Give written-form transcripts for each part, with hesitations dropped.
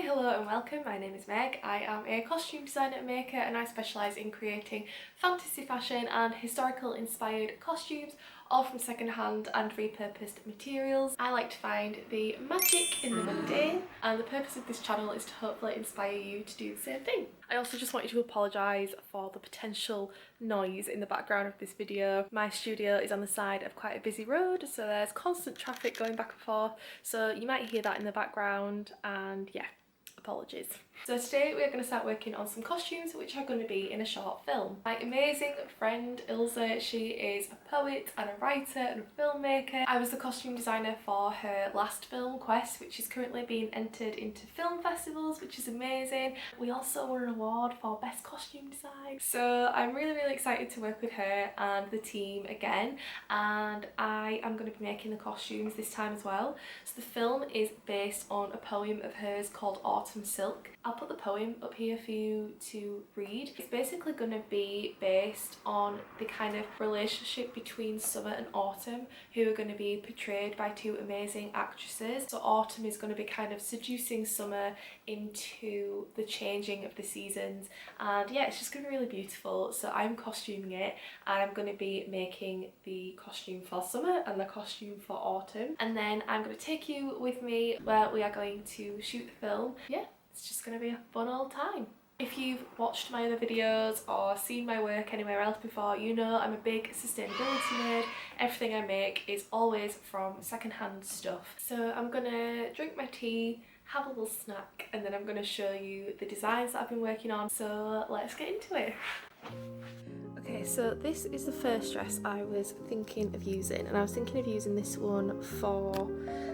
Hello and welcome. My name is Meg. I am a costume designer and maker and I specialise in creating fantasy fashion and historical inspired costumes, all from second-hand and repurposed materials. I like to find the magic in the mundane, and the purpose of this channel is to hopefully inspire you to do the same thing. I also just wanted to apologise for the potential noise in the background of this video. My studio is on the side of quite a busy road, so there's constant traffic going back and forth, so you might hear that in the background, and yeah, apologies. So today we're going to start working on some costumes which are going to be in a short film. My amazing friend Ilze, she is a poet and a writer and a filmmaker. I was the costume designer for her last film, Quest, which is currently being entered into film festivals, which is amazing. We also won an award for best costume design. So I'm really excited to work with her and the team again, and I am going to be making the costumes this time as well. So the film is based on a poem of hers called Autumn Silk. I'll put the poem up here for you to read. It's basically going to be based on the kind of relationship between Summer and Autumn, who are going to be portrayed by two amazing actresses. So Autumn is going to be kind of seducing Summer into the changing of the seasons, and yeah, it's just going to be really beautiful. So I'm costuming it and I'm going to be making the costume for Summer and the costume for Autumn, and then I'm going to take you with me where we are going to shoot the film. Yeah, it's just going to be a fun old time. If you've watched my other videos or seen my work anywhere else before, you know I'm a big sustainability nerd. Everything I make is always from secondhand stuff. So I'm going to drink my tea, have a little snack, and then I'm going to show you the designs that I've been working on. So let's get into it. Okay, so this is the first dress I was thinking of using, and I was thinking of using this one for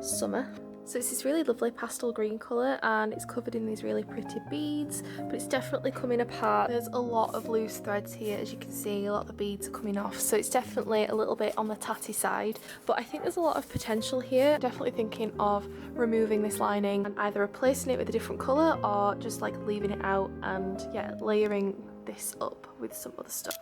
Summer. So it's this really lovely pastel green colour and it's covered in these really pretty beads, but it's definitely coming apart. There's a lot of loose threads here, as you can see. A lot of the beads are coming off, so it's definitely a little bit on the tatty side, but I think there's a lot of potential here. Definitely thinking of removing this lining and either replacing it with a different colour or just like leaving it out and yeah, layering this up with some other stuff.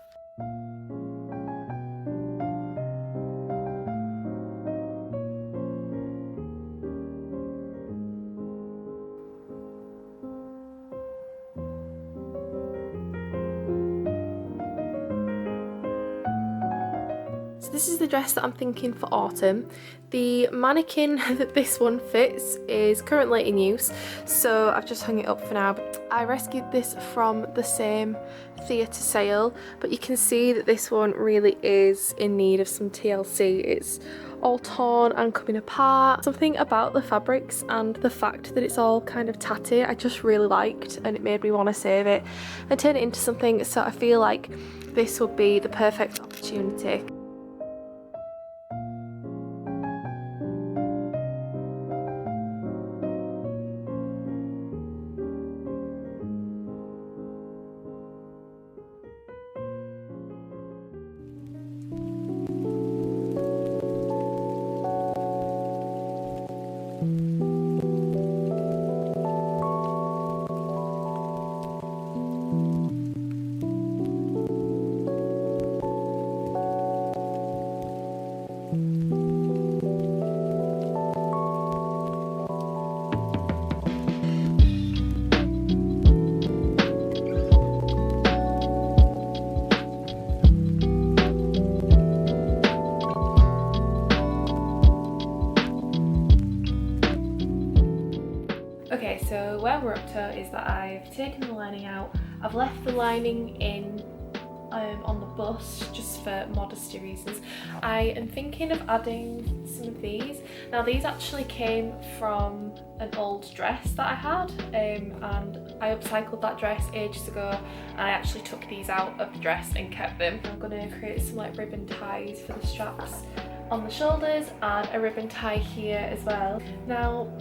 This is the dress that I'm thinking for Autumn. The mannequin that this one fits is currently in use, so I've just hung it up for now. I rescued this from the same theatre sale, but you can see that this one really is in need of some TLC. It's all torn and coming apart. Something about the fabrics and the fact that it's all kind of tatty I just really liked, and it made me want to save it and turn it into something, so I feel like this would be the perfect opportunity. Okay, so where we're up to is that I've taken the lining out. I've left the lining in on the bust just for modesty reasons. I am thinking of adding some of these. Now these actually came from an old dress that I had, and I upcycled that dress ages ago, and I actually took these out of the dress and kept them. I'm going to create some like ribbon ties for the straps on the shoulders and a ribbon tie here as well. Now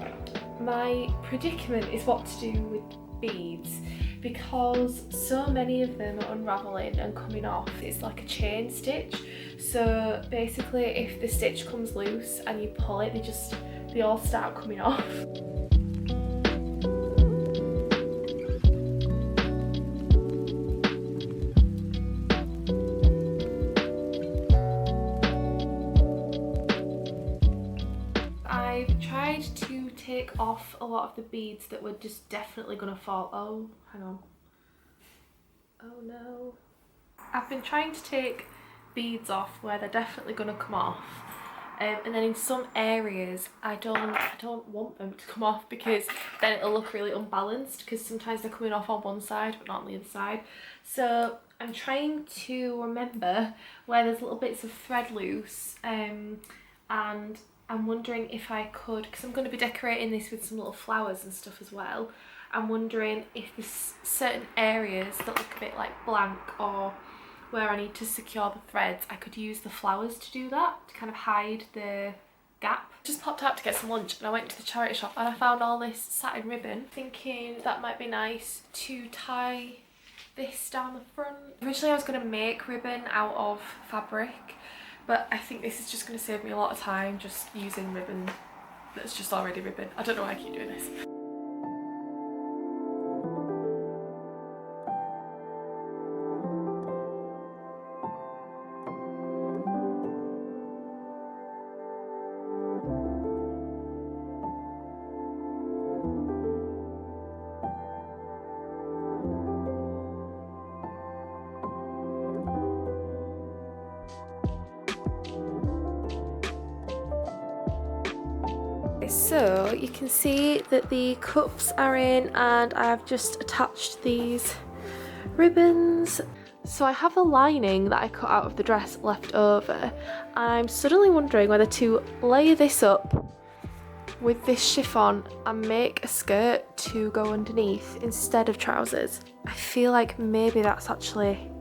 my predicament is what to do with beads, because so many of them are unravelling and coming off. It's like a chain stitch, so basically if the stitch comes loose and you pull it, they all start coming off. I I've tried to take off a lot of the beads that were just definitely gonna fall. Oh, hang on. Oh no. I've been trying to take beads off where they're definitely gonna come off. And then in some areas I don't want them to come off, because then it'll look really unbalanced, because sometimes they're coming off on one side but not on the other side. So I'm trying to remember where there's little bits of thread loose, and I'm wondering if I could, because I'm going to be decorating this with some little flowers and stuff as well. I'm wondering if there's certain areas that look a bit like blank, or where I need to secure the threads, I could use the flowers to do that, to kind of hide the gap. Just popped out to get some lunch and I went to the charity shop and I found all this satin ribbon, thinking that might be nice to tie this down the front. Originally I was going to make ribbon out of fabric, but I think this is just going to save me a lot of time just using ribbon that's just already ribbon. I don't know why I keep doing this. So you can see that the cups are in, and I've just attached these ribbons. So I have a lining that I cut out of the dress left over. I'm suddenly wondering whether to layer this up with this chiffon and make a skirt to go underneath instead of trousers. I feel like maybe that's actually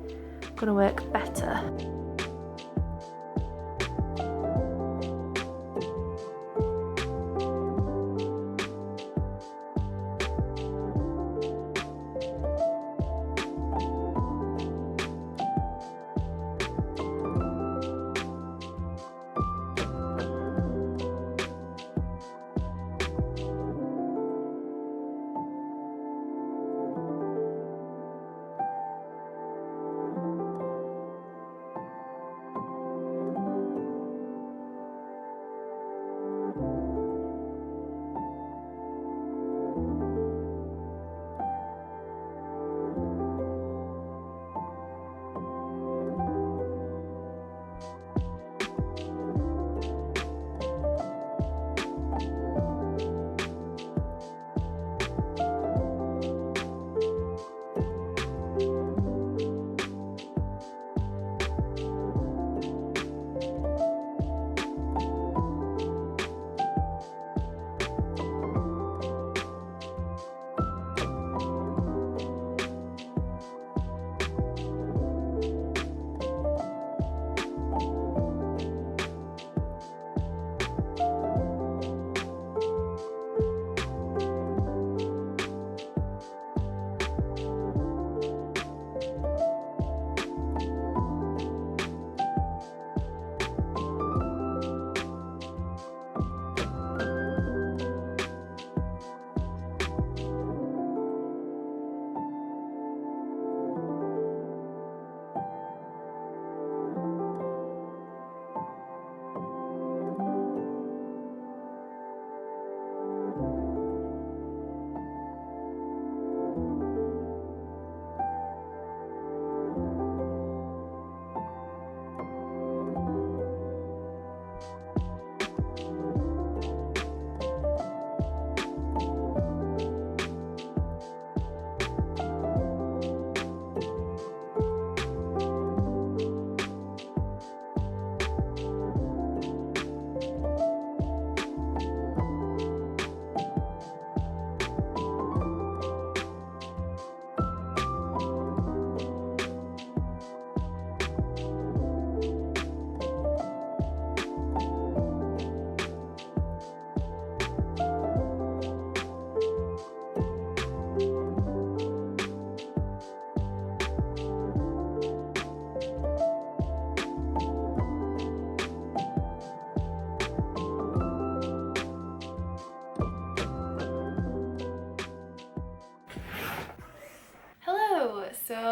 gonna work better.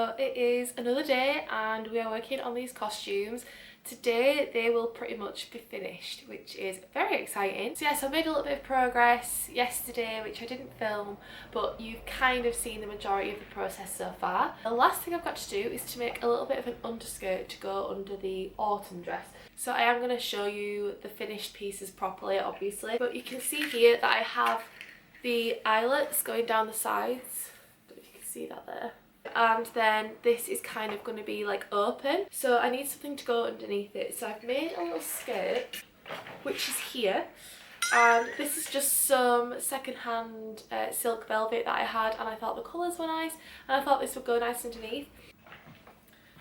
So it is another day and we are working on these costumes. Today they will pretty much be finished, which is very exciting. So yes, I made a little bit of progress yesterday, which I didn't film, but you've kind of seen the majority of the process so far. The last thing I've got to do is to make a little bit of an underskirt to go under the autumn dress. So I am going to show you the finished pieces properly, obviously, but you can see here that I have the eyelets going down the sides. I don't know if you can see that there. And then this is kind of going to be like open, so I need something to go underneath it. So I've made a little skirt which is here, and this is just some second-hand silk velvet that I had, and I thought the colours were nice and I thought this would go nice underneath.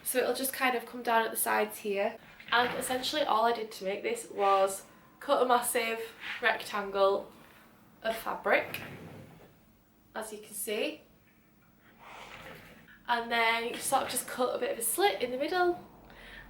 So it'll just kind of come down at the sides here, and essentially all I did to make this was cut a massive rectangle of fabric, as you can see. And then you sort of just cut a bit of a slit in the middle,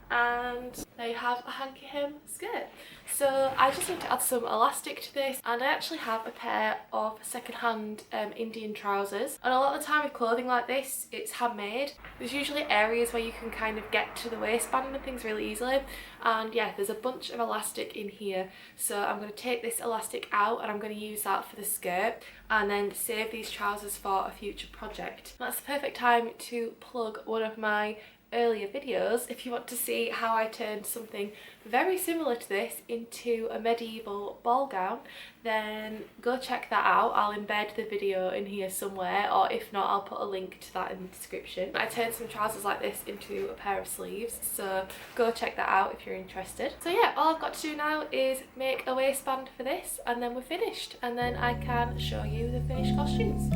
and there you have a hanky hem skirt. So I just need to add some elastic to this, and I actually have a pair of second-hand Indian trousers, and a lot of the time with clothing like this it's handmade. There's usually areas where you can kind of get to the waistband and things really easily, and yeah, there's a bunch of elastic in here, so I'm going to take this elastic out and I'm going to use that for the skirt and then save these trousers for a future project. That's the perfect time to plug one of my earlier videos. If you want to see how I turned something very similar to this into a medieval ball gown, then go check that out. I'll embed the video in here somewhere, or if not I'll put a link to that in the description. I turned some trousers like this into a pair of sleeves, so go check that out if you're interested. So yeah, all I've got to do now is make a waistband for this, and then we're finished, and then I can show you the finished costumes.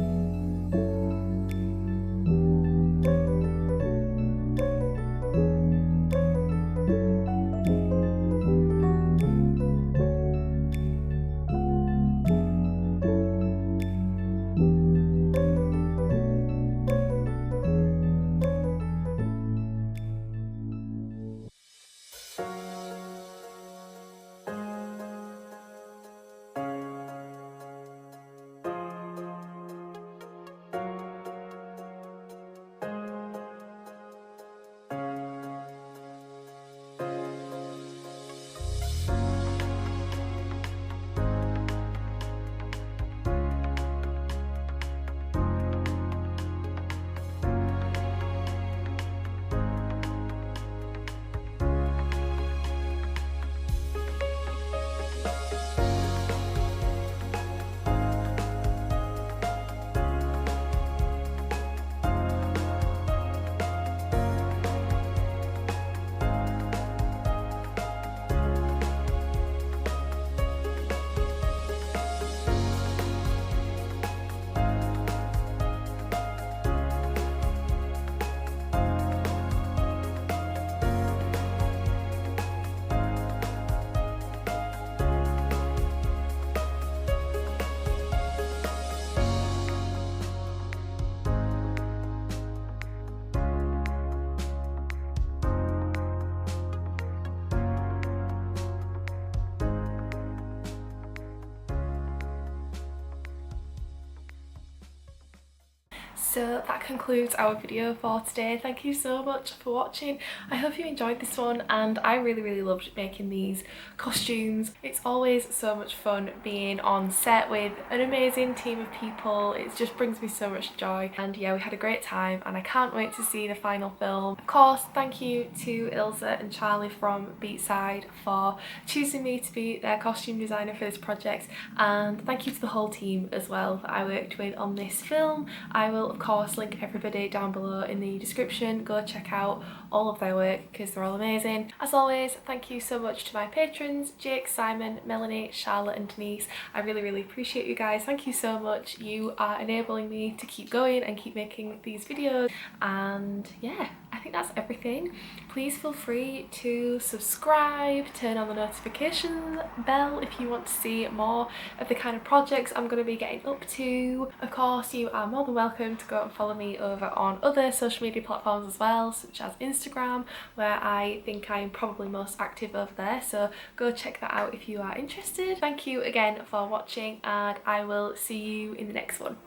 So that concludes our video for today. Thank you so much for watching. I hope you enjoyed this one, and I really loved making these costumes. It's always so much fun being on set with an amazing team of people. It just brings me so much joy, and yeah, we had a great time and I can't wait to see the final film. Of course, thank you to Ilze and Charlie from Beatside for choosing me to be their costume designer for this project, and thank you to the whole team as well that I worked with on this film. I will of course link everybody down below in the description. Go check out all of their work because they're all amazing. As always, thank you so much to my patrons, Jake, Simon, Melanie, Charlotte and Denise. I really appreciate you guys. Thank you so much. You are enabling me to keep going and keep making these videos, and yeah, I think that's everything. Please feel free to subscribe, turn on the notification bell if you want to see more of the kind of projects I'm going to be getting up to. Of course, you are more than welcome to go and follow me over on other social media platforms as well, such as Instagram, where I think I'm probably most active over there, so go check that out if you are interested. Thank you again for watching, and I will see you in the next one.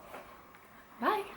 Bye!